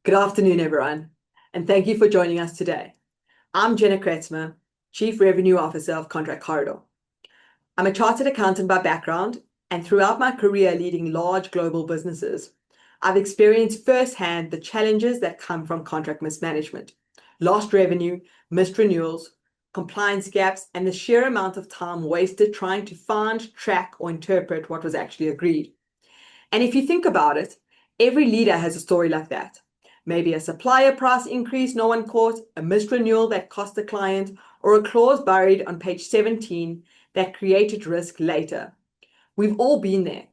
Good afternoon, everyone, and thank you for joining us today. I'm Jenna Kretzmer, Chief Revenue Officer of Contract Corridor. I'm a chartered accountant by background, and throughout my career leading large global businesses, I've experienced firsthand the challenges that come from contract mismanagement, lost revenue, missed renewals, compliance gaps, and the sheer amount of time wasted trying to find, track, or interpret what was actually agreed. And if you think about it, every leader has a story like that. Maybe a supplier price increase no one caught, a missed renewal that cost the client, or a clause buried on page 17 that created risk later. We've all been there.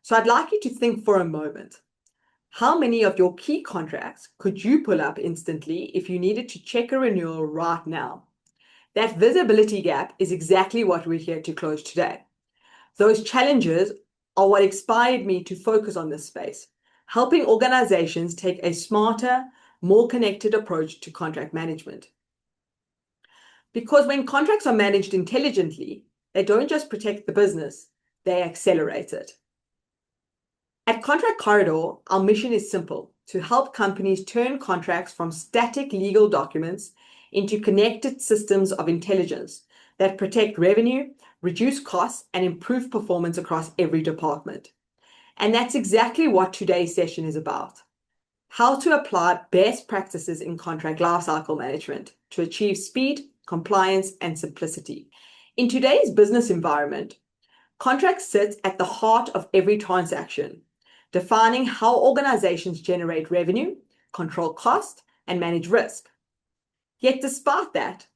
So I'd like you to think for a moment. How many of your key contracts could you pull up instantly if you needed to check a renewal right now? That visibility gap is exactly what we're here to close today. Those challenges are what inspired me to focus on this space, helping organizations take a smarter, more connected approach to contract management. Because when contracts are managed intelligently, they don't just protect the business, they accelerate it. At Contract Corridor, our mission is simple: to help companies turn contracts from static legal documents into connected systems of intelligence that protect revenue, reduce costs, and improve performance across every department. And that's exactly what today's session is about: how to apply best practices in contract lifecycle management to achieve speed, compliance, and simplicity. In today's business environment, contracts sit at the heart of every transaction, defining how organizations generate revenue, control cost, and manage risk. Yet despite that,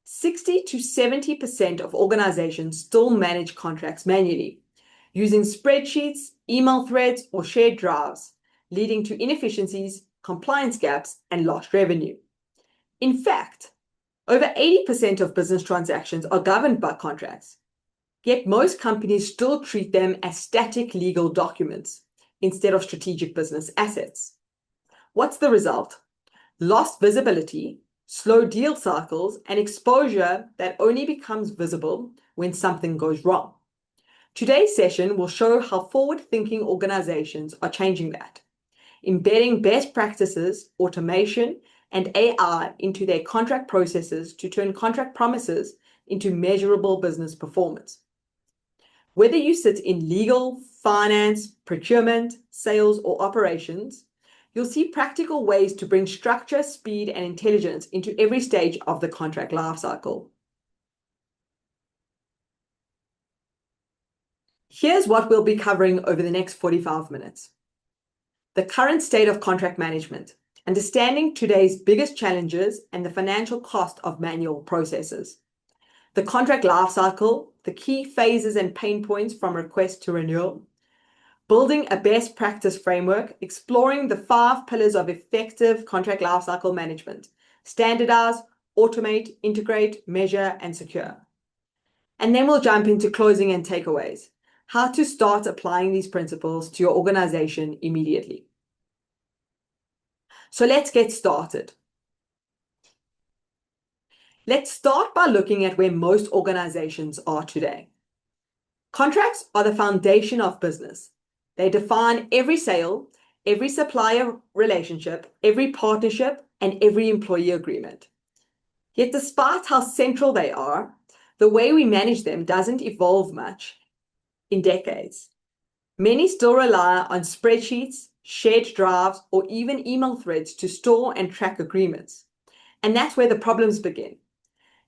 60 to 70% of organizations still manage contracts manually, using spreadsheets, email threads, or shared drives, leading to inefficiencies, compliance gaps, and lost revenue. In fact, over 80% of business transactions are governed by contracts, yet most companies still treat them as static legal documents instead of strategic business assets. What's the result? Lost visibility, slow deal cycles, and exposure that only becomes visible when something goes wrong. Today's session will show how forward-thinking organizations are changing that, embedding best practices, automation, and AI into their contract processes to turn contract promises into measurable business performance. Whether you sit in legal, finance, procurement, sales, or operations, you'll see practical ways to bring structure, speed, and intelligence into every stage of the contract lifecycle. Here's what we'll be covering over the next 45 minutes. The current state of contract management, understanding today's biggest challenges and the financial cost of manual processes. The contract lifecycle, the key phases and pain points from request to renewal. Building a best practice framework, exploring the 5 pillars of effective contract lifecycle management: standardize, automate, integrate, measure, and secure. And then we'll jump into closing and takeaways, how to start applying these principles to your organization immediately. So let's get started. Let's start by looking at where most organizations are today. Contracts are the foundation of business. They define every sale, every supplier relationship, every partnership, and every employee agreement. Yet despite how central they are, the way we manage them doesn't evolve much in decades. Many still rely on spreadsheets, shared drives, or even email threads to store and track agreements. And that's where the problems begin.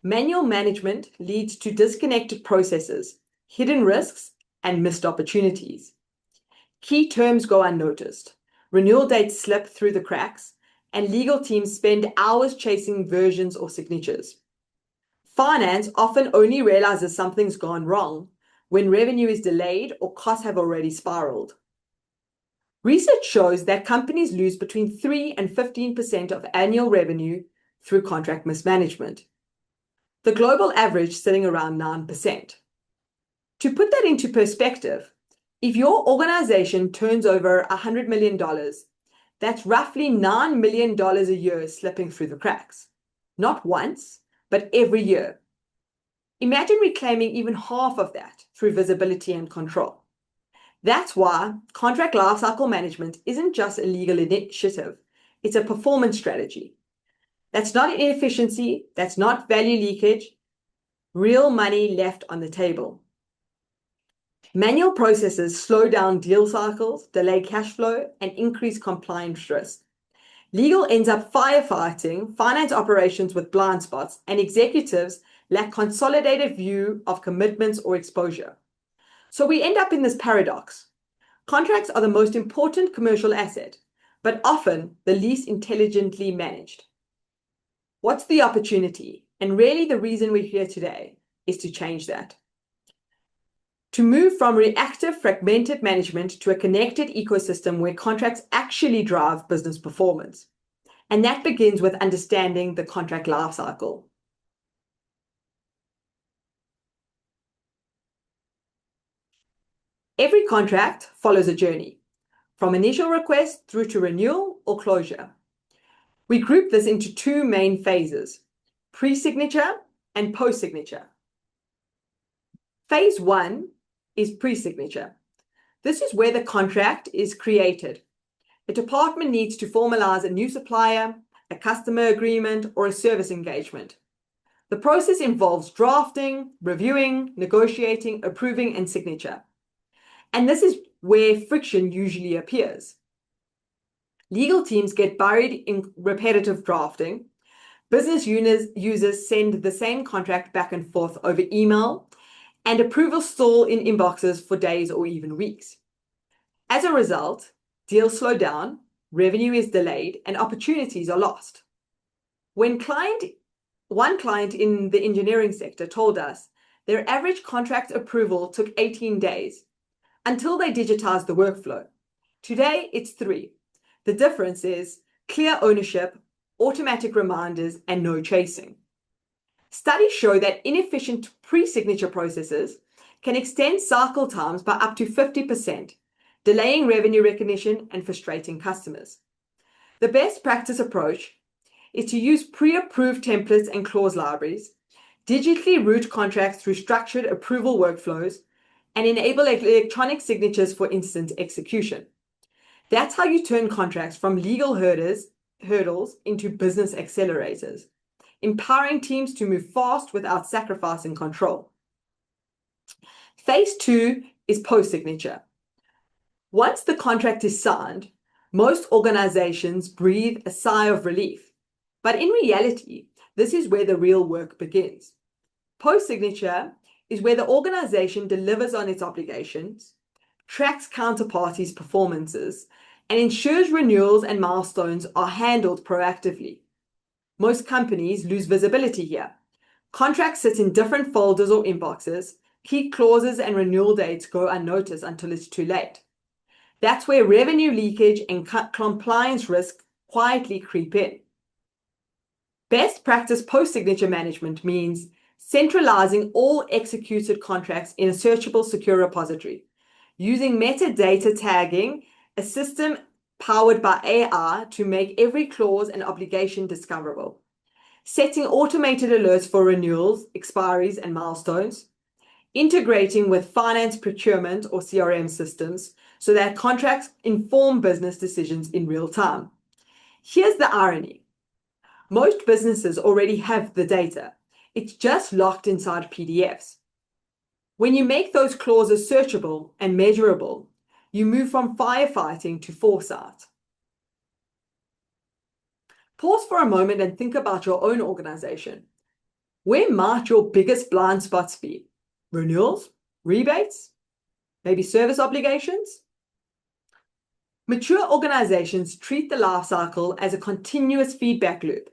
Manual management leads to disconnected processes, hidden risks, and missed opportunities. Key terms go unnoticed, renewal dates slip through the cracks, and legal teams spend hours chasing versions or signatures. Finance often only realizes something's gone wrong when revenue is delayed or costs have already spiraled. Research shows that companies lose between 3 and 15% of annual revenue through contract mismanagement. The global average sitting around 9%. To put that into perspective, if your organization turns over $100 million, that's roughly $9 million a year slipping through the cracks. Not once, but every year. Imagine reclaiming even half of that through visibility and control. That's why contract lifecycle management isn't just a legal initiative, It's a performance strategy. That's not inefficiency. That's not value leakage. Real money left on the table. Manual processes slow down deal cycles, delay cash flow, and increase compliance risk. Legal ends up firefighting finance operations with blind spots, and executives lack consolidated view of commitments or exposure. So we end up in this paradox. Contracts are the most important commercial asset, but often the least intelligently managed. What's the opportunity? And really the reason we're here today is to change that. To move from reactive, fragmented management to a connected ecosystem where contracts actually drive business performance. And that begins with understanding the contract lifecycle. Every contract follows a journey, from initial request through to renewal or closure. We group this into two main phases, pre-signature and post-signature. Phase 1 is pre-signature. This is where the contract is created. A department needs to formalize a new supplier, a customer agreement, or a service engagement. The process involves drafting, reviewing, negotiating, approving, and signature. And this is where friction usually appears. Legal teams get buried in repetitive drafting. Business users send the same contract back and forth over email, and approvals stall in inboxes for days or even weeks. As a result, deals slow down, revenue is delayed, and opportunities are lost. One client in the engineering sector told us their average contract approval took 18 days until they digitized the workflow. Today, it's 3. The difference is clear ownership, automatic reminders, and no chasing. Studies show that inefficient pre-signature processes can extend cycle times by up to 50%, delaying revenue recognition and frustrating customers. The best practice approach is to use pre-approved templates and clause libraries, digitally route contracts through structured approval workflows, and enable electronic signatures for instant execution. That's how you turn contracts from legal hurdles into business accelerators, empowering teams to move fast without sacrificing control. Phase 2 is post-signature. Once the contract is signed, most organizations breathe a sigh of relief. But in reality, this is where the real work begins. Post-signature is where the organization delivers on its obligations, tracks counterparties' performances, and ensures renewals and milestones are handled proactively. Most companies lose visibility here. Contracts sit in different folders or inboxes, key clauses and renewal dates go unnoticed until it's too late. That's where revenue leakage and compliance risk quietly creep in. Best practice post-signature management means centralizing all executed contracts in a searchable, secure repository, using metadata tagging, a system powered by AI to make every clause and obligation discoverable, setting automated alerts for renewals, expiries, and milestones, integrating with finance, procurement, or CRM systems so that contracts inform business decisions in real time. Here's the irony. Most businesses already have the data. It's just locked inside PDFs. When you make those clauses searchable and measurable, you move from firefighting to foresight. Pause for a moment and think about your own organization. Where might your biggest blind spots be? Renewals? Rebates? Maybe service obligations? Mature organizations treat the lifecycle as a continuous feedback loop.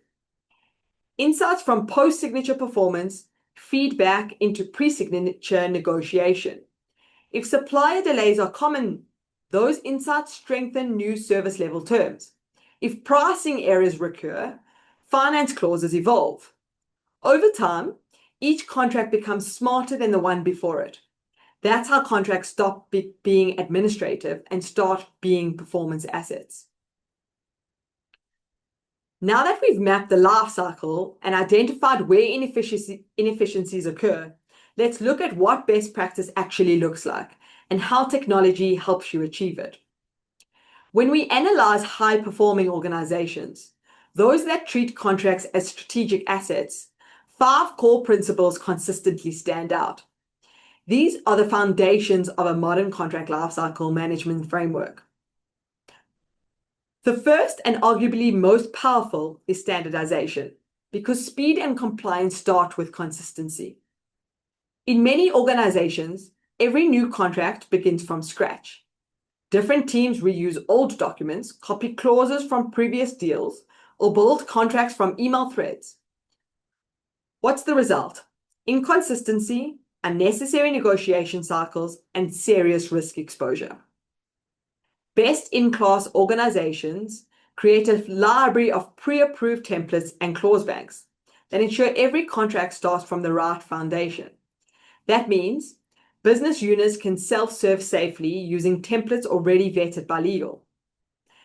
Insights from post-signature performance feed back into pre-signature negotiation. If supplier delays are common, those insights strengthen new service level terms. If pricing errors recur, finance clauses evolve. Over time, each contract becomes smarter than the one before it. That's how contracts stop being administrative and start being performance assets. Now that we've mapped the life cycle and identified where inefficiencies occur, let's look at what best practice actually looks like and how technology helps you achieve it. When we analyze high-performing organizations, those that treat contracts as strategic assets, 5 core principles consistently stand out. These are the foundations of a modern contract lifecycle management framework. The first and arguably most powerful is standardization, because speed and compliance start with consistency. In many organizations, every new contract begins from scratch. Different teams reuse old documents, copy clauses from previous deals, or build contracts from email threads. What's the result? Inconsistency, unnecessary negotiation cycles, and serious risk exposure. Best-in-class organizations create a library of pre-approved templates and clause banks that ensure every contract starts from the right foundation. That means business units can self-serve safely using templates already vetted by legal.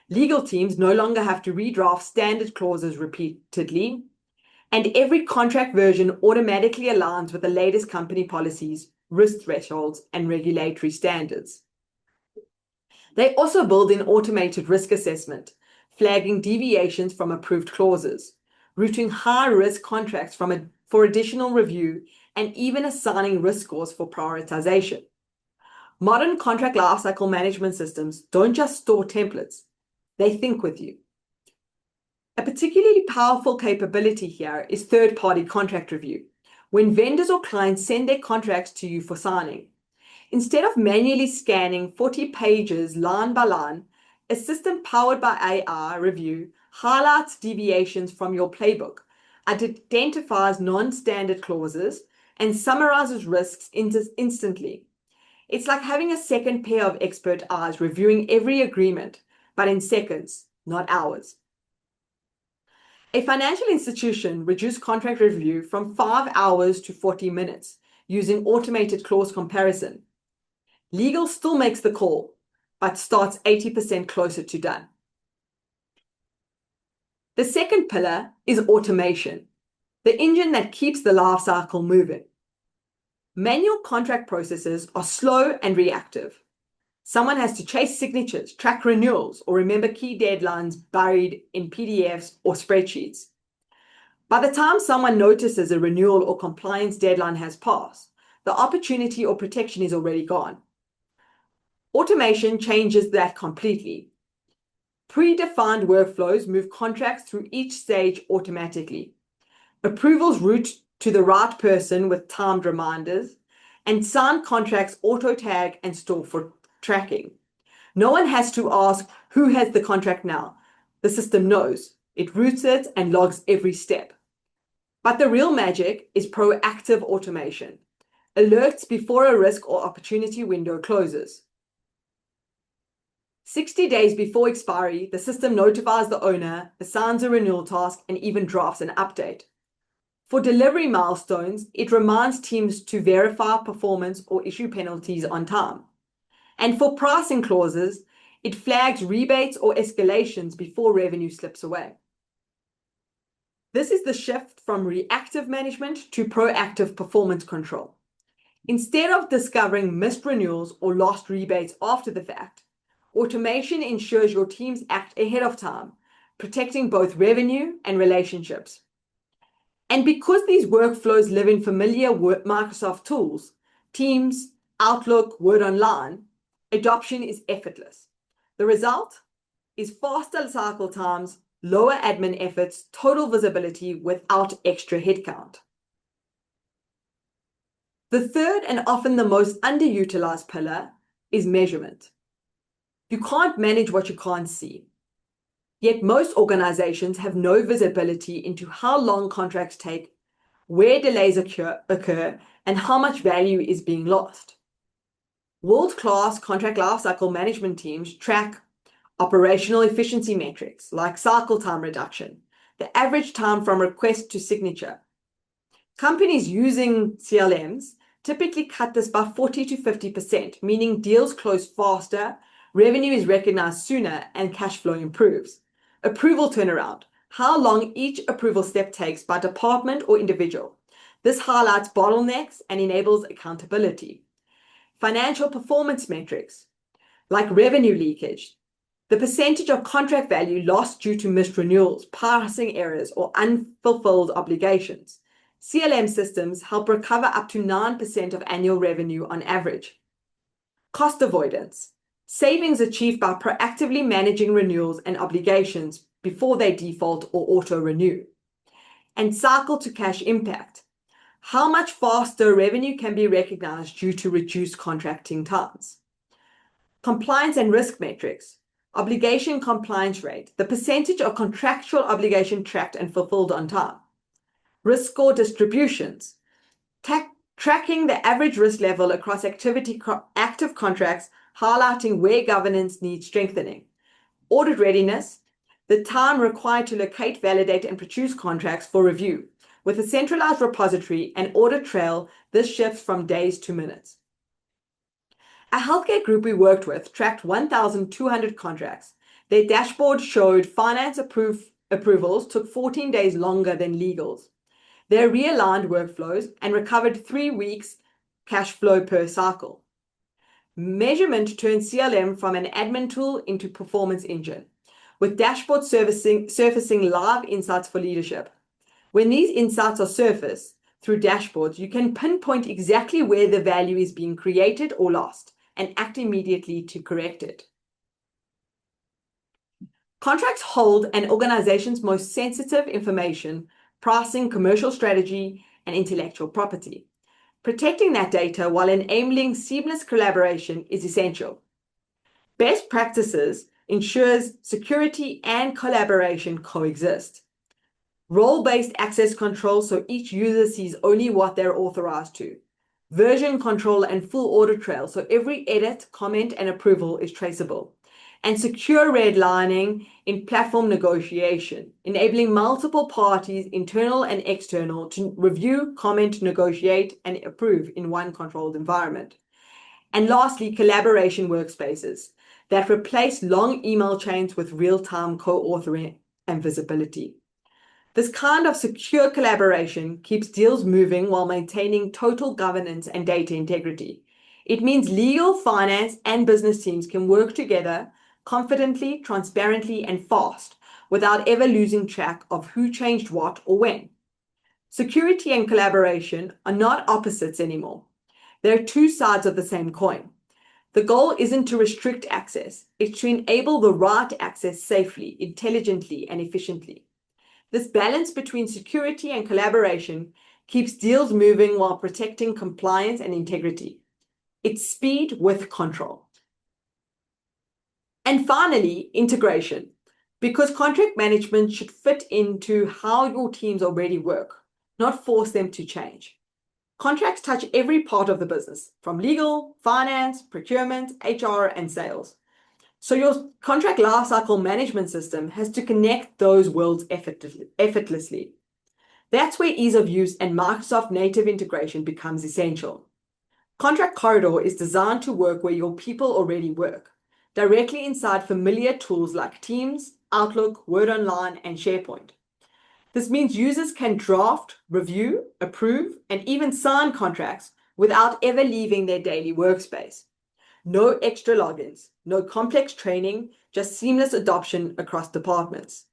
Legal teams no longer have to redraft standard clauses repeatedly, and every contract version automatically aligns with the latest company policies, risk thresholds, and regulatory standards. They also build in automated risk assessment, flagging deviations from approved clauses, routing high-risk contracts for additional review, and even assigning risk scores for prioritization. Modern contract lifecycle management systems don't just store templates, they think with you. A particularly powerful capability here is third-party contract review, when vendors or clients send their contracts to you for signing. Instead of manually scanning 40 pages line by line, a system powered by AI review highlights deviations from your playbook, identifies non-standard clauses, and summarizes risks instantly. It's like having a second pair of expert eyes reviewing every agreement, but in seconds, not hours. A financial institution reduced contract review from 5 hours to 40 minutes using automated clause comparison. Legal still makes the call, but starts 80% closer to done. The second pillar is automation, the engine that keeps the life cycle moving. Manual contract processes are slow and reactive. Someone has to chase signatures, track renewals, or remember key deadlines buried in PDFs or spreadsheets. By the time someone notices a renewal or compliance deadline has passed, the opportunity or protection is already gone. Automation changes that completely. Predefined workflows move contracts through each stage automatically. Approvals route to the right person with timed reminders, and signed contracts auto-tag and store for tracking. No one has to ask who has the contract now. The system knows. It routes it and logs every step. But the real magic is proactive automation. Alerts before a risk or opportunity window closes. 60 days before expiry, the system notifies the owner, assigns a renewal task, and even drafts an update. For delivery milestones, it reminds teams to verify performance or issue penalties on time. And for pricing clauses, it flags rebates or escalations before revenue slips away. This is the shift from reactive management to proactive performance control. Instead of discovering missed renewals or lost rebates after the fact, automation ensures your teams act ahead of time, protecting both revenue and relationships. And because these workflows live in familiar Microsoft tools, Teams, Outlook, Word Online, adoption is effortless. The result is faster cycle times, lower admin efforts, total visibility without extra headcount. The third and often the most underutilized pillar is measurement. You can't manage what you can't see. Yet most organizations have no visibility into how long contracts take, where delays occur, and how much value is being lost. World-class contract lifecycle management teams track operational efficiency metrics like cycle time reduction, the average time from request to signature. Companies using CLMs typically cut this by 40 to 50%, meaning deals close faster, revenue is recognized sooner, and cash flow improves. Approval turnaround, how long each approval step takes by department or individual. This highlights bottlenecks and enables accountability. Financial performance metrics, like revenue leakage, the percentage of contract value lost due to missed renewals, pricing errors, or unfulfilled obligations. CLM systems help recover up to 9% of annual revenue on average. Cost avoidance, savings achieved by proactively managing renewals and obligations before they default or auto-renew. And cycle to cash impact, how much faster revenue can be recognized due to reduced contracting times. Compliance and risk metrics, obligation compliance rate, the percentage of contractual obligation tracked and fulfilled on time. Risk score distributions, tracking the average risk level across active contracts, highlighting where governance needs strengthening. Audit readiness, the time required to locate, validate, and produce contracts for review. With a centralized repository and audit trail, this shifts from days to minutes. A healthcare group we worked with tracked 1,200 contracts. Their dashboard showed finance approvals took 14 days longer than legals. They realigned workflows and recovered 3 weeks cash flow per cycle. Measurement turned CLM from an admin tool into performance engine, with dashboards surfacing live insights for leadership. When these insights are surfaced through dashboards, you can pinpoint exactly where the value is being created or lost and act immediately to correct it. Contracts hold an organization's most sensitive information, pricing, commercial strategy, and intellectual property. Protecting that data while enabling seamless collaboration is essential. Best practices ensures security and collaboration coexist. Role-based access control so each user sees only what they're authorized to. Version control and full audit trail so every edit, comment, and approval is traceable. And secure redlining in platform negotiation, enabling multiple parties, internal and external, to review, comment, negotiate, and approve in one controlled environment. And lastly, collaboration workspaces that replace long email chains with real-time co-authoring and visibility. This kind of secure collaboration keeps deals moving while maintaining total governance and data integrity. It means legal, finance, and business teams can work together confidently, transparently, and fast without ever losing track of who changed what or when. Security and collaboration are not opposites anymore. They're two sides of the same coin. The goal isn't to restrict access, it's to enable the right access safely, intelligently, and efficiently. This balance between security and collaboration keeps deals moving while protecting compliance and integrity. It's speed with control. And finally, integration, because contract management should fit into how your teams already work, not force them to change. Contracts touch every part of the business, from legal, finance, procurement, HR, and sales. So your contract lifecycle management system has to connect those worlds effortlessly. That's where ease of use and Microsoft native integration becomes essential. Contract Corridor is designed to work where your people already work, directly inside familiar tools like Teams, Outlook, Word Online, and SharePoint. This means users can draft, review, approve, and even sign contracts without ever leaving their daily workspace. No extra logins, no complex training, just seamless adoption across departments.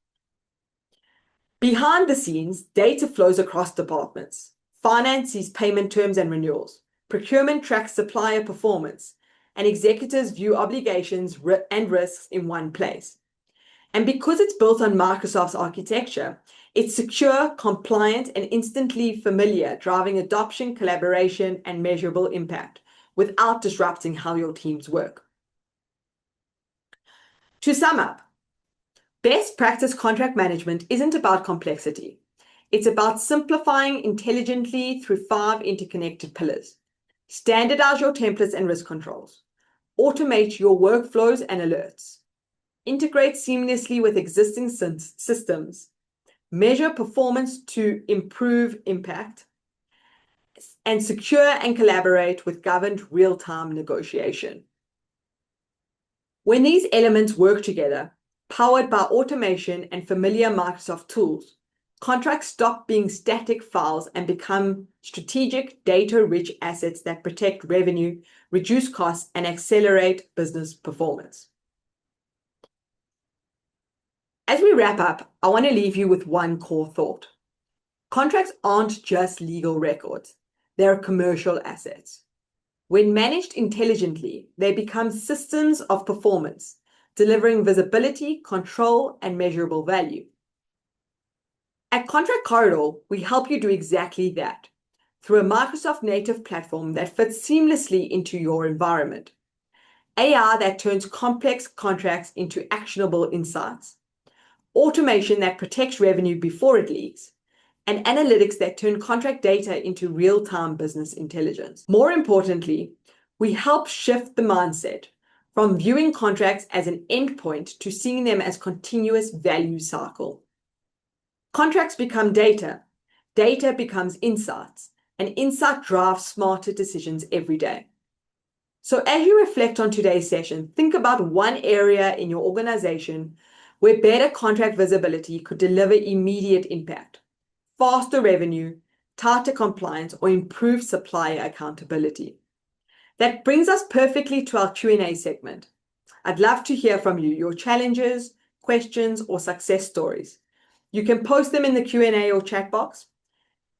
Behind the scenes, data flows across departments. Finance sees payment terms and renewals. Procurement tracks supplier performance, and executives view obligations and risks in one place. And because it's built on Microsoft's architecture, it's secure, compliant, and instantly familiar, driving adoption, collaboration, and measurable impact without disrupting how your teams work. To sum up, best practice contract management isn't about complexity. It's about simplifying intelligently through 5 interconnected pillars. Standardize your templates and risk controls. Automate your workflows and alerts. Integrate seamlessly with existing systems. Measure performance to improve impact. And secure and collaborate with governed real-time negotiation. When these elements work together, powered by automation and familiar Microsoft tools, contracts stop being static files and become strategic, data-rich assets that protect revenue, reduce costs, and accelerate business performance. As we wrap up, I want to leave you with one core thought. Contracts aren't just legal records, they're commercial assets. When managed intelligently, they become systems of performance, delivering visibility, control, and measurable value. At Contract Corridor, we help you do exactly that through a Microsoft native platform that fits seamlessly into your environment, AI that turns complex contracts into actionable insights, automation that protects revenue before it leaks, and analytics that turn contract data into real-time business intelligence. More importantly, we help shift the mindset from viewing contracts as an endpoint to seeing them as continuous value cycle. Contracts become data, data becomes insights, and insight drives smarter decisions every day. So as you reflect on today's session, think about one area in your organization where better contract visibility could deliver immediate impact, faster revenue, tighter compliance, or improved supplier accountability. That brings us perfectly to our Q&A segment. I'd love to hear from you, your challenges, questions, or success stories. You can post them in the Q&A or chat box.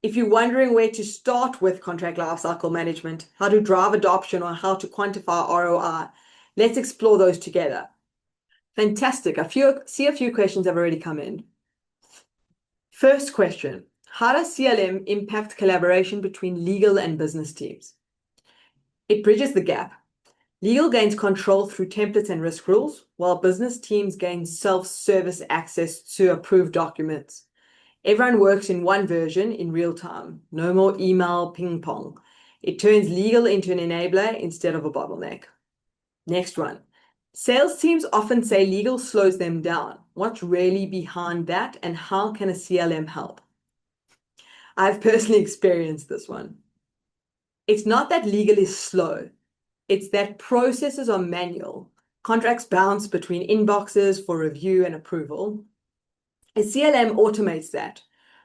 If you're wondering where to start with contract lifecycle management, how to drive adoption, or how to quantify ROI, let's explore those together. Fantastic. I see a few questions have already come in. First question, how does CLM impact collaboration between legal and business teams? It bridges the gap. Legal gains control through templates and risk rules, while business teams gain self-service access to approved documents. Everyone works in one version in real time. No more email ping pong. It turns legal into an enabler instead of a bottleneck. Next one. Sales teams often say legal slows them down. What's really behind that, and how can a CLM help? I've personally experienced this one. It's not that legal is slow. It's that processes are manual. Contracts bounce between inboxes for review and approval. A CLM automates that,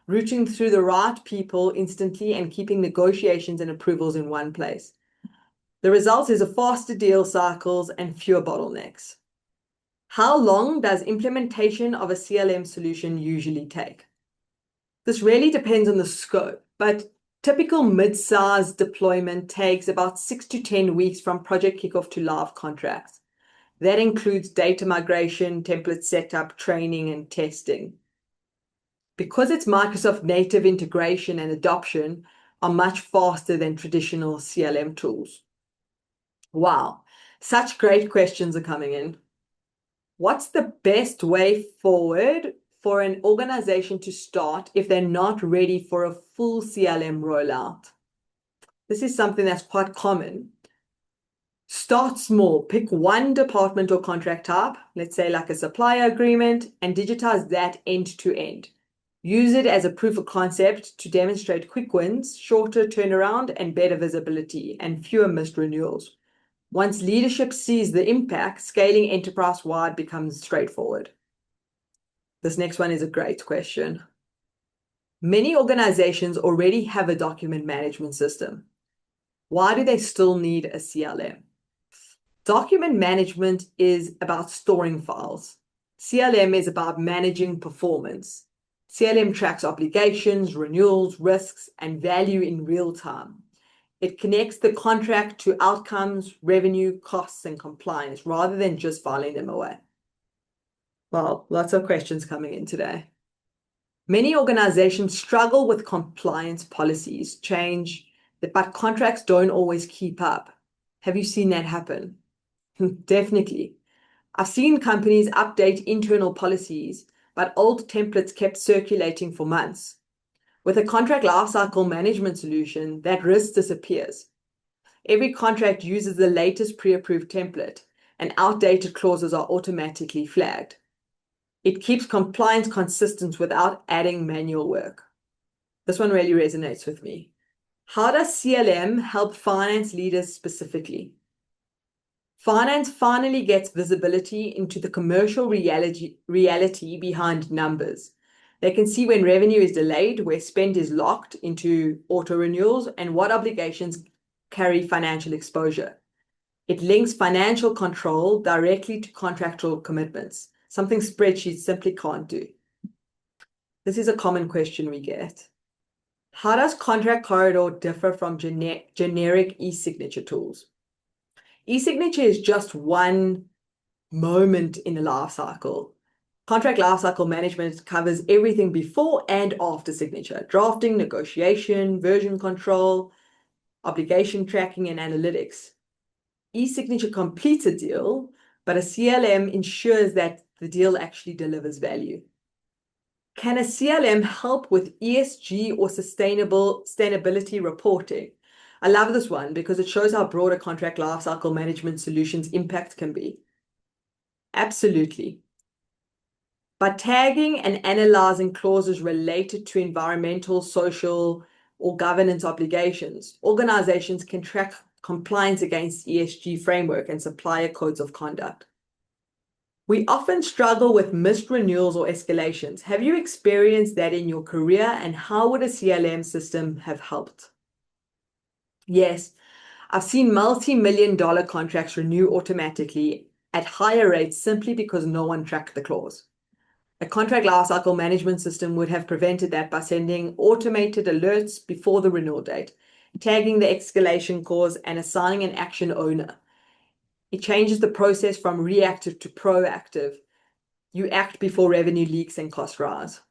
routing through the right people instantly and keeping negotiations and approvals in one place. The result is a faster deal cycles and fewer bottlenecks. How long does implementation of a CLM solution usually take? This really depends on the scope, but typical mid-sized deployment takes about 6 to 10 weeks from project kickoff to live contracts. That includes data migration, template setup, training, and testing. Because it's Microsoft native integration and adoption are much faster than traditional CLM tools. Wow, such great questions are coming in. What's the best way forward for an organization to start if they're not ready for a full CLM rollout? This is something that's quite common. Start small, pick one department or contract type, let's say like a supplier agreement, and digitize that end to end. Use it as a proof of concept to demonstrate quick wins, shorter turnaround, and better visibility, and fewer missed renewals. Once leadership sees the impact, scaling enterprise-wide becomes straightforward. This next one is a great question. Many organizations already have a document management system. Why do they still need a CLM? Document management is about storing files. CLM is about managing performance. CLM tracks obligations, renewals, risks, and value in real time. It connects the contract to outcomes, revenue, costs, and compliance, rather than just filing them away. Well, lots of questions coming in today. Many organizations struggle with compliance policies change, but contracts don't always keep up. Have you seen that happen? Definitely. I've seen companies update internal policies, but old templates kept circulating for months. With a contract lifecycle management solution, that risk disappears. Every contract uses the latest pre-approved template, and outdated clauses are automatically flagged. It keeps compliance consistent without adding manual work. This one really resonates with me. How does CLM help finance leaders specifically? Finance finally gets visibility into the commercial reality behind numbers. They can see when revenue is delayed, where spend is locked into auto renewals, and what obligations carry financial exposure. It links financial control directly to contractual commitments, something spreadsheets simply can't do. This is a common question we get. How does Contract Corridor differ from generic e-signature tools? E-signature is just one moment in the life cycle. Contract lifecycle management covers everything before and after signature: drafting, negotiation, version control, obligation tracking, and analytics. E-signature completes a deal, but a CLM ensures that the deal actually delivers value. Can a CLM help with ESG or sustainability reporting? I love this one because it shows how broad a contract lifecycle management solution's impact can be. Absolutely. By tagging and analyzing clauses related to environmental, social, or governance obligations, organizations can track compliance against ESG framework and supplier codes of conduct. We often struggle with missed renewals or escalations. Have you experienced that in your career, and how would a CLM system have helped? Yes, I've seen multi-million-dollar contracts renew automatically at higher rates simply because no one tracked the clause. A contract lifecycle management system would have prevented that by sending automated alerts before the renewal date, tagging the escalation cause, and assigning an action owner. It changes the process from reactive to proactive. You act before revenue leaks and costs rise.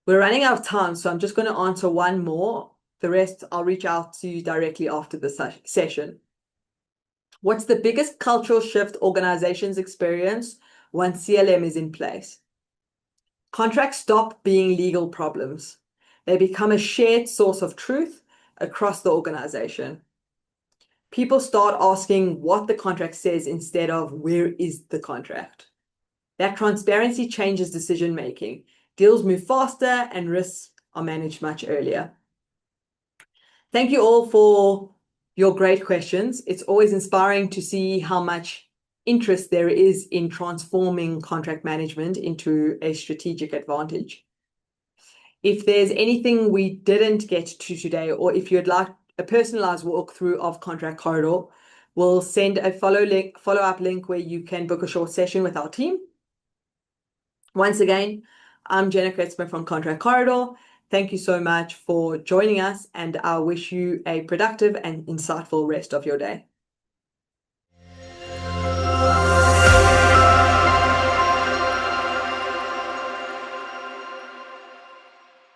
We're running out of time, so I'm just going to answer one more. The rest I'll reach out to you directly after the session. What's the biggest cultural shift organizations experience once CLM is in place? Contracts stop being legal problems. They become a shared source of truth across the organization. People start asking what the contract says instead of where is the contract. That transparency changes decision-making. Deals move faster and risks are managed much earlier. Thank you all for your great questions. It's always inspiring to see how much interest there is in transforming contract management into a strategic advantage. If there's anything we didn't get to today, or if you'd like a personalized walkthrough of Contract Corridor, we'll send a follow-up link where you can book a short session with our team. Once again, I'm Jenna Kretzmer from Contract Corridor. Thank you so much for joining us, and I wish you a productive and insightful rest of your day.